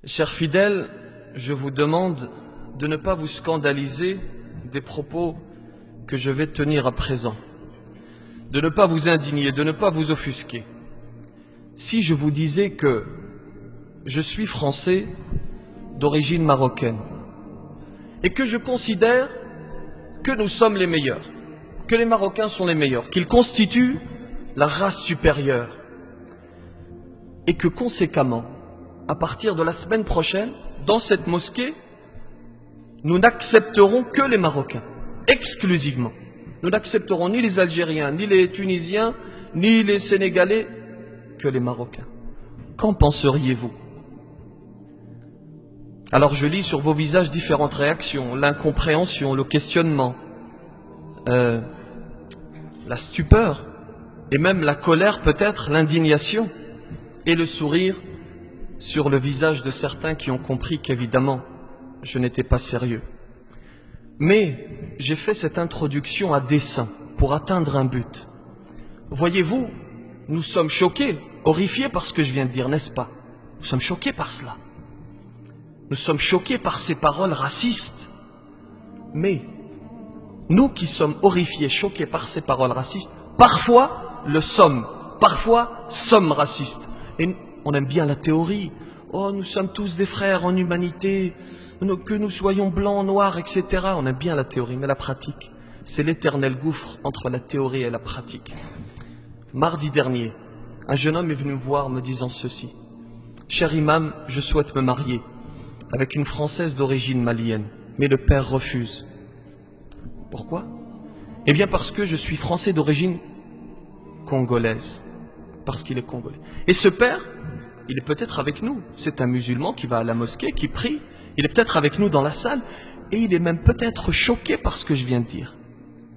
Chers fidèles, je vous demande de ne pas vous scandaliser des propos que je vais tenir à présent, de ne pas vous indigner, de ne pas vous offusquer. Si je vous disais que je suis français d'origine marocaine et que je considère que nous sommes les meilleurs, que les Marocains sont les meilleurs, qu'ils constituent la race supérieure et que conséquemment, à partir de la semaine prochaine, dans cette mosquée, nous n'accepterons que les Marocains, exclusivement. Nous n'accepterons ni les Algériens, ni les Tunisiens, ni les Sénégalais, que les Marocains. Qu'en penseriez-vous? Alors je lis sur vos visages différentes réactions, l'incompréhension, le questionnement, la stupeur, et même la colère peut-être, l'indignation, et le sourire sur le visage de certains qui ont compris qu'évidemment, je n'étais pas sérieux. Mais j'ai fait cette introduction à dessein, pour atteindre un but. Voyez-vous, nous sommes choqués, horrifiés par ce que je viens de dire, n'est-ce pas? Nous sommes choqués par cela. Nous sommes choqués par ces paroles racistes. Mais nous qui sommes horrifiés, choqués par ces paroles racistes, parfois le sommes, parfois sommes racistes. Et on aime bien la théorie. Oh, nous sommes tous des frères en humanité, que nous soyons blancs, noirs, etc. On aime bien la théorie, mais la pratique, c'est l'éternel gouffre entre la théorie et la pratique. Mardi dernier, un jeune homme est venu me voir me disant ceci. Cher imam, je souhaite me marier avec une Française d'origine malienne, mais le père refuse. Pourquoi? Eh bien parce que je suis Français d'origine congolaise, parce qu'il est congolais. Et ce père, il est peut-être avec nous. C'est un musulman qui va à la mosquée, qui prie. Il est peut-être avec nous dans la salle, et il est même peut-être choqué par ce que je viens de dire.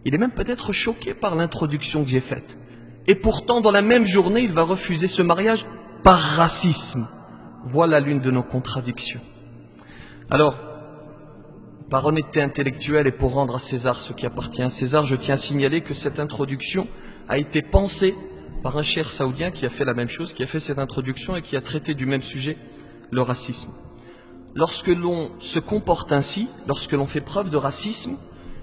Il est même peut-être choqué par l'introduction que j'ai faite. Et pourtant, dans la même journée, il va refuser ce mariage par racisme. Voilà l'une de nos contradictions. Alors, par honnêteté intellectuelle et pour rendre à César ce qui appartient à César, je tiens à signaler que cette introduction a été pensée par un cheikh saoudien qui a fait la même chose, qui a fait cette introduction et qui a traité du même sujet, le racisme. Lorsque l'on se comporte ainsi, lorsque l'on fait preuve de racisme,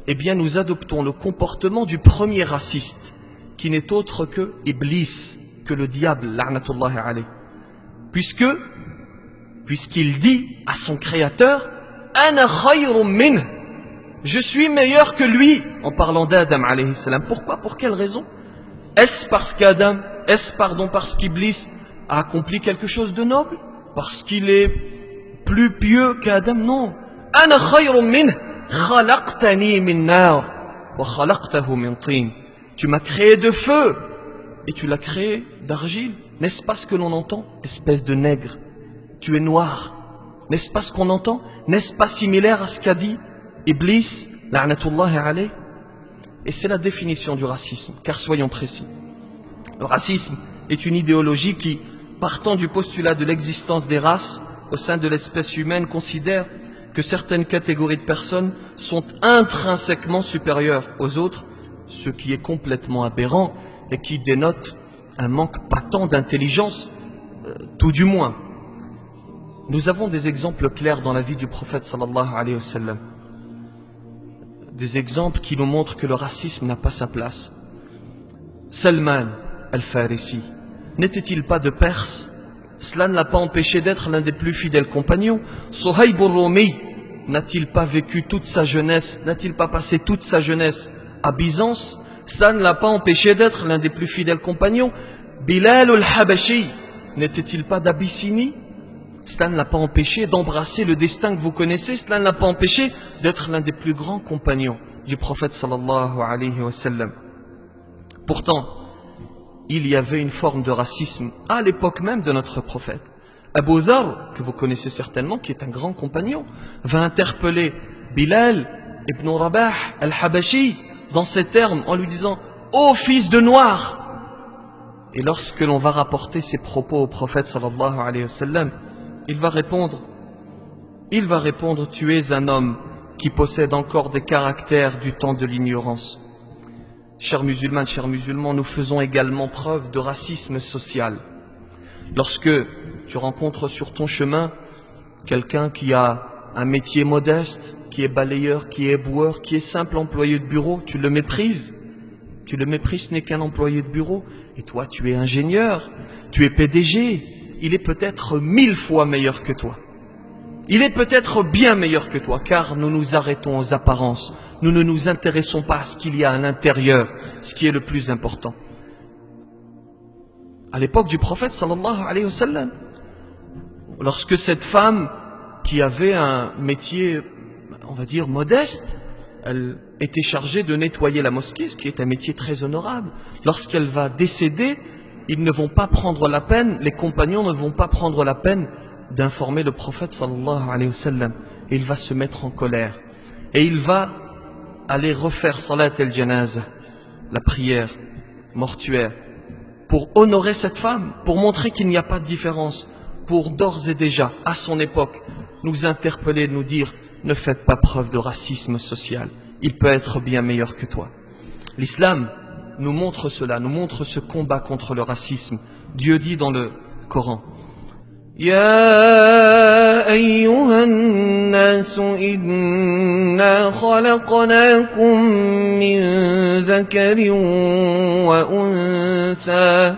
eh bien nous adoptons le comportement du premier raciste, qui n'est autre que Iblis, que le diable, la'natullahi alayh. Puisqu'il dit à son créateur, Ana khayrun minh, je suis meilleur que lui, en parlant d'Adam alayhi salam. Pourquoi? Pour quelle raison? Est-ce parce parce qu'Iblis a accompli quelque chose de noble? Parce qu'il est plus pieux qu'Adam? Non. Ana khayrun minh, khalaqtani min nar, wa khalaqtahu min tin. Tu m'as créé de feu, et tu l'as créé d'argile. N'est-ce pas ce que l'on entend? Espèce de nègre, tu es noir. N'est-ce pas ce qu'on entend? N'est-ce pas similaire à ce qu'a dit Iblis, la'natullahi alayh? Et c'est la définition du racisme, car soyons précis. Le racisme est une idéologie qui, partant du postulat de l'existence des races au sein de l'espèce humaine, considère que certaines catégories de personnes sont intrinsèquement supérieures aux autres, ce qui est complètement aberrant et qui dénote un manque patent d'intelligence, tout du moins. Nous avons des exemples clairs dans la vie du prophète sallallahu alayhi wa sallam. Des exemples qui nous montrent que le racisme n'a pas sa place. Salman al-Farisi, n'était-il pas de Perse? Cela ne l'a pas empêché d'être l'un des plus fidèles compagnons. Suhayb al-Rumi, n'a-t-il pas vécu toute sa jeunesse, n'a-t-il pas passé toute sa jeunesse à Byzance? Cela ne l'a pas empêché d'être l'un des plus fidèles compagnons. Bilal al-Habashi, n'était-il pas d'Abyssinie? Cela ne l'a pas empêché d'embrasser le destin que vous connaissez. Cela ne l'a pas empêché d'être l'un des plus grands compagnons du prophète sallallahu alayhi wa sallam. Pourtant, il y avait une forme de racisme à l'époque même de notre prophète. Abu Dhar, que vous connaissez certainement, qui est un grand compagnon, va interpeller Bilal ibn Rabah al-Habashi dans ces termes en lui disant « Ô fils de noir !» Et lorsque l'on va rapporter ces propos au prophète sallallahu alayhi wa sallam, il va répondre, tu es un homme qui possède encore des caractères du temps de l'ignorance. Chers musulmanes, chers musulmans, nous faisons également preuve de racisme social. Lorsque tu rencontres sur ton chemin quelqu'un qui a un métier modeste, qui est balayeur, qui est éboueur, qui est simple employé de bureau, tu le méprises. Tu le méprises, ce n'est qu'un employé de bureau. Et toi, tu es ingénieur, tu es PDG. Il est peut-être 1000 fois meilleur que toi. Il est peut-être bien meilleur que toi, car nous nous arrêtons aux apparences. Nous ne nous intéressons pas à ce qu'il y a à l'intérieur, ce qui est le plus important. À l'époque du prophète sallallahu alayhi wa sallam, lorsque cette femme qui avait un métier, on va dire, modeste, elle était chargée de nettoyer la mosquée, ce qui est un métier très honorable. Lorsqu'elle va décéder, ils ne vont pas prendre la peine, les compagnons ne vont pas prendre la peine d'informer le prophète sallallahu alayhi wa sallam. Et il va se mettre en colère. Et il va aller refaire salat al-janaza, la prière mortuaire, pour honorer cette femme, pour montrer qu'il n'y a pas de différence, pour d'ores et déjà, à son époque, nous interpeller, nous dire, ne faites pas preuve de racisme social. Il peut être bien meilleur que toi. L'islam nous montre cela, nous montre ce combat contre le racisme. Dieu dit dans le Coran, يا أيها الناس إنا خلقناكم من ذكر وأنثى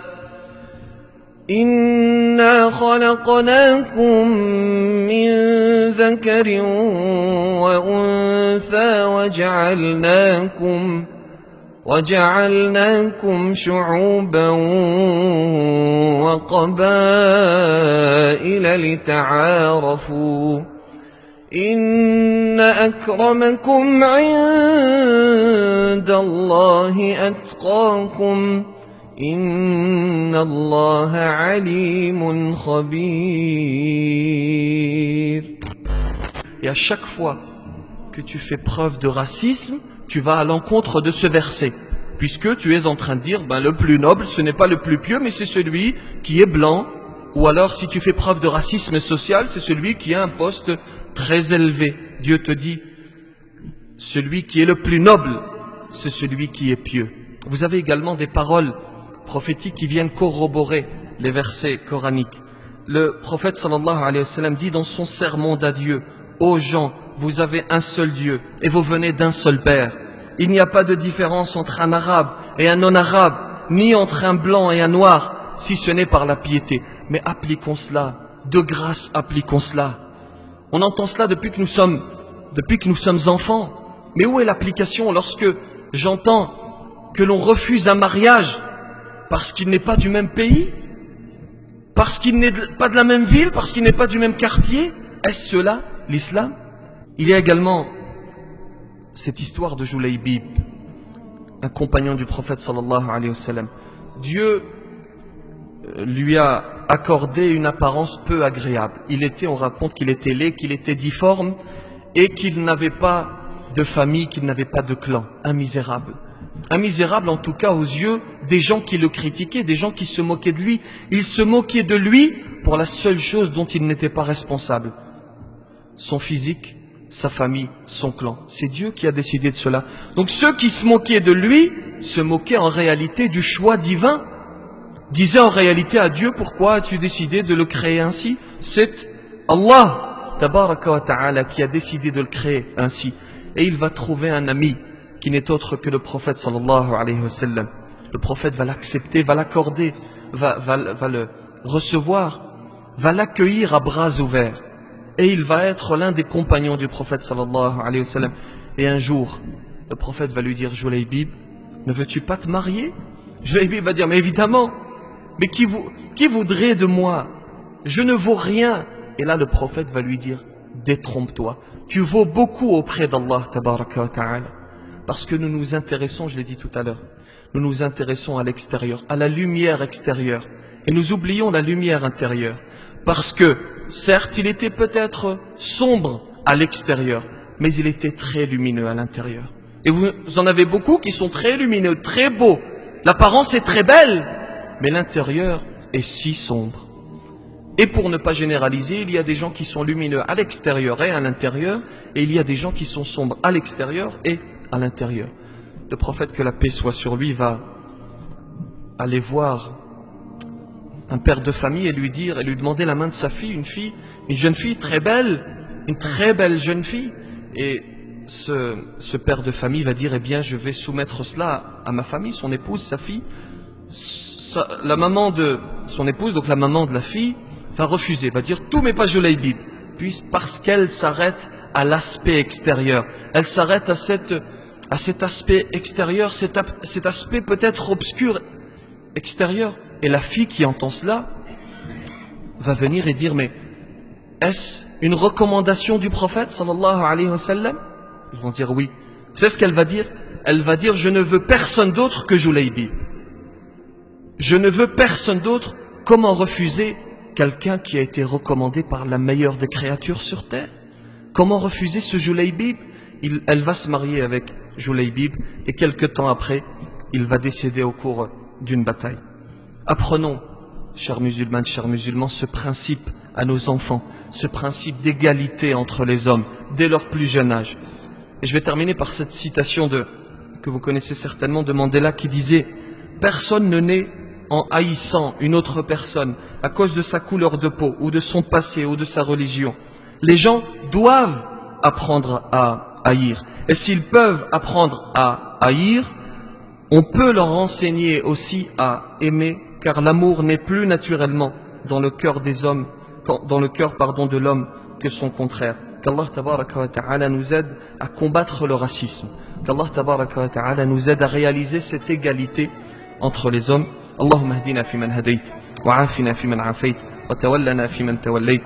إنا خلقناكم من ذكر وأنثى وجعلناكم شعوبا وقبائل لتعارفوا إن أكرمكم عند الله أتقاكم إن الله عليم خبير. Et à chaque fois que tu fais preuve de racisme, tu vas à l'encontre de ce verset, puisque tu es en train de dire, le plus noble, ce n'est pas le plus pieux, mais c'est celui qui est blanc, ou alors si tu fais preuve de racisme social, c'est celui qui a un poste très élevé. Dieu te dit, celui qui est le plus noble, c'est celui qui est pieux. Vous avez également des paroles prophétiques qui viennent corroborer les versets coraniques. Le prophète sallallahu alayhi wa sallam dit dans son sermon d'adieu, ô gens, vous avez un seul Dieu et vous venez d'un seul Père. Il n'y a pas de différence entre un arabe et un non-arabe, ni entre un blanc et un noir, si ce n'est par la piété. Mais appliquons cela, de grâce appliquons cela. On entend cela depuis que nous sommes enfants. Mais où est l'application lorsque j'entends que l'on refuse un mariage parce qu'il n'est pas du même pays, parce qu'il n'est pas de la même ville, parce qu'il n'est pas du même quartier? Est-ce cela l'islam? Il y a également cette histoire de Julaybib, un compagnon du prophète sallallahu alayhi wa sallam. Dieu lui a accordé une apparence peu agréable. On raconte qu'il était laid, qu'il était difforme et qu'il n'avait pas de famille, qu'il n'avait pas de clan. Un misérable. Un misérable en tout cas aux yeux des gens qui le critiquaient, des gens qui se moquaient de lui. Ils se moquaient de lui pour la seule chose dont il n'était pas responsable. Son physique, sa famille, son clan. C'est Dieu qui a décidé de cela. Donc ceux qui se moquaient de lui se moquaient en réalité du choix divin. Disaient en réalité à Dieu, pourquoi as-tu décidé de le créer ainsi? C'est Allah, tabaraka wa ta'ala, qui a décidé de le créer ainsi. Et il va trouver un ami qui n'est autre que le prophète sallallahu alayhi wa sallam. Le prophète va l'accepter, va l'accorder, va le recevoir, va l'accueillir à bras ouverts. Et il va être l'un des compagnons du prophète sallallahu alayhi wa sallam. Et un jour, le prophète va lui dire, Julaybib, ne veux-tu pas te marier? Julaybib va dire, mais évidemment, mais qui voudrait de moi? Je ne vaux rien. Et là, le prophète va lui dire, détrompe-toi. Tu vaux beaucoup auprès d'Allah, tabaraka wa ta'ala. Parce que nous nous intéressons, je l'ai dit tout à l'heure, nous nous intéressons à l'extérieur, à la lumière extérieure. Et nous oublions la lumière intérieure. Parce que, certes, il était peut-être sombre à l'extérieur, mais il était très lumineux à l'intérieur. Et vous en avez beaucoup qui sont très lumineux, très beaux. L'apparence est très belle, mais l'intérieur est si sombre. Et pour ne pas généraliser, il y a des gens qui sont lumineux à l'extérieur et à l'intérieur, et il y a des gens qui sont sombres à l'extérieur et à l'intérieur. Le prophète, que la paix soit sur lui, va aller voir un père de famille et lui demander la main de sa fille, une jeune fille très belle, une très belle jeune fille. Et ce père de famille va dire, eh bien, je vais soumettre cela à ma famille, son épouse, sa fille. La maman de son épouse, donc la maman de la fille, va refuser, va dire, tout mais pas Julaybib, parce qu'elle s'arrête à l'aspect extérieur. Elle s'arrête à cet aspect extérieur, cet aspect peut-être obscur extérieur. Et la fille qui entend cela va venir et dire, mais est-ce une recommandation du prophète sallallahu alayhi wa sallam? Ils vont dire oui. Vous savez ce qu'elle va dire? Elle va dire, je ne veux personne d'autre que Julaybib. Je ne veux personne d'autre. Comment refuser quelqu'un qui a été recommandé par la meilleure des créatures sur terre? Comment refuser ce Julaybib? Elle va se marier avec Julaybib et quelque temps après, il va décéder au cours d'une bataille. Apprenons, chers musulmans, ce principe à nos enfants, ce principe d'égalité entre les hommes dès leur plus jeune âge. Et je vais terminer par cette citation que vous connaissez certainement de Mandela qui disait « Personne ne naît en haïssant une autre personne à cause de sa couleur de peau ou de son passé ou de sa religion. Les gens doivent apprendre à haïr. Et s'ils peuvent apprendre à haïr, on peut leur enseigner aussi à aimer, car l'amour n'est plus naturellement dans le cœur des hommes, dans le cœur, de l'homme que son contraire. Qu'Allah tabaraka wa ta'ala nous aide à combattre le racisme. Qu'Allah tabaraka wa ta'ala nous aide à réaliser cette égalité entre les hommes. Allahumma hdina fi man hadayt, wa afina fi man afayt, wa tawallana fi man tawallayt.